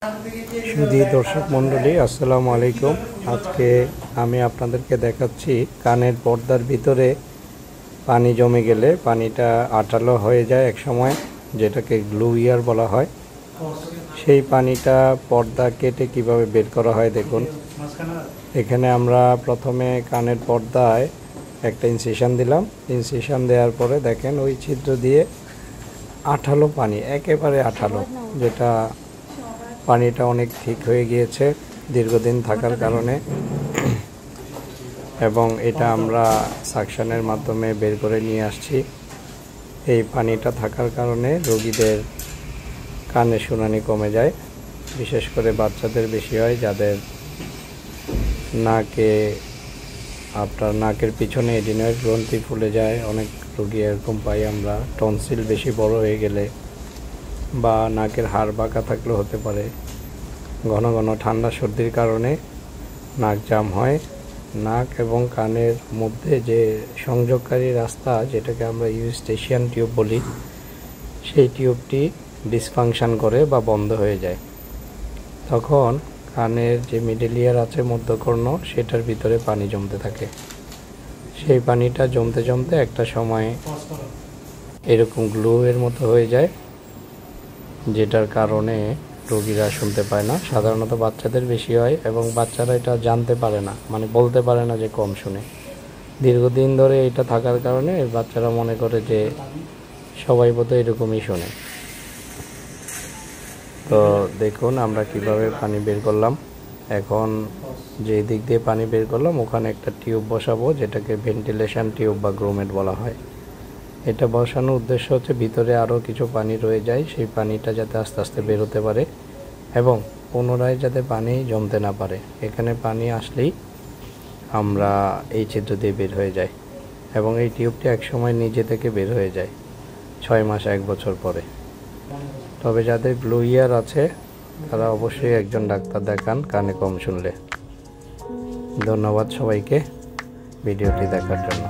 সুধী দর্শক মণ্ডলী, আসসালামু আলাইকুম। আজকে আমি আপনাদেরকে দেখাচ্ছি কানের পর্দার ভিতরে পানি জমে গেলে পানিটা আঠালো হয়ে যায় এক সময়, যেটাকে গ্লু ইয়ার বলা হয়। সেই পানিটা পর্দা কেটে কিভাবে বের করা হয় দেখুন। এখানে আমরা প্রথমে কানের পর্দায় একটা ইনসিশন দিলাম। ইনসিশন দেওয়ার পরে দেখেন ওই ছিদ্র দিয়ে আঠালো পানি, একেবারে আঠালো, যেটা পানিটা অনেক ঠিক হয়ে গিয়েছে দীর্ঘদিন থাকার কারণে, এবং এটা আমরা সাকশনের মাধ্যমে বের করে নিয়ে আসছি। এই পানিটা থাকার কারণে রোগীদের কানে শুনানি কমে যায়, বিশেষ করে বাচ্চাদের বেশি হয়, যাদের নাকের পিছনে এডিনয়েড গ্রন্থি ফুলে যায়। অনেক রোগী এরকম পাই আমরা। টনসিল বেশি বড় হয়ে গেলে বা নাকের হাড় বাঁকা থাকলেও হতে পারে। ঘন ঘন ঠান্ডা সর্দির কারণে নাক জাম হয়। নাক এবং কানের মধ্যে যে সংযোগকারী রাস্তা, যেটাকে আমরা ইউস্টেশিয়ান টিউব বলি, সেই টিউবটি ডিসফাংশন করে বা বন্ধ হয়ে যায়। তখন কানের যে মিডল ইয়ার আছে, মধ্যকর্ণ, সেটার ভিতরে পানি জমতে থাকে। সেই পানিটা জমতে জমতে একটা সময় এরকম গ্লু এর মতো হয়ে যায়, যেটার কারণে রোগীরা শুনতে পায় না। সাধারণত বাচ্চাদের বেশি হয় এবং বাচ্চারা এটা জানতে পারে না, মানে বলতে পারে না যে কম শুনে। দীর্ঘদিন ধরে এটা থাকার কারণে বাচ্চারা মনে করে যে সবাই বোধহয় এরকমই শোনে। তো দেখুন আমরা কিভাবে পানি বের করলাম। এখন যে দিক দিয়ে পানি বের করলাম ওখানে একটা টিউব বসাবো, যেটাকে ভেন্টিলেশন টিউব বা গ্রোমেট বলা হয়। এটা বসানোর উদ্দেশ্য হচ্ছে ভিতরে আরও কিছু পানি রয়ে যায়, সেই পানিটা যাতে আস্তে আস্তে বের হতে পারে এবং পুনরায় যাতে পানি জমতে না পারে। এখানে পানি আসলেই আমরা এই ছিদ্র দিয়ে বের হয়ে যায়, এবং এই টিউবটি একসময় নিজে থেকে বের হয়ে যায় 6 মাস 1 বছর পরে। তবে যাদের গ্লু ইয়ার আছে তারা অবশ্যই একজন ডাক্তার দেখান কানে কম শুনলে। ধন্যবাদ সবাইকে ভিডিওটি দেখার জন্য।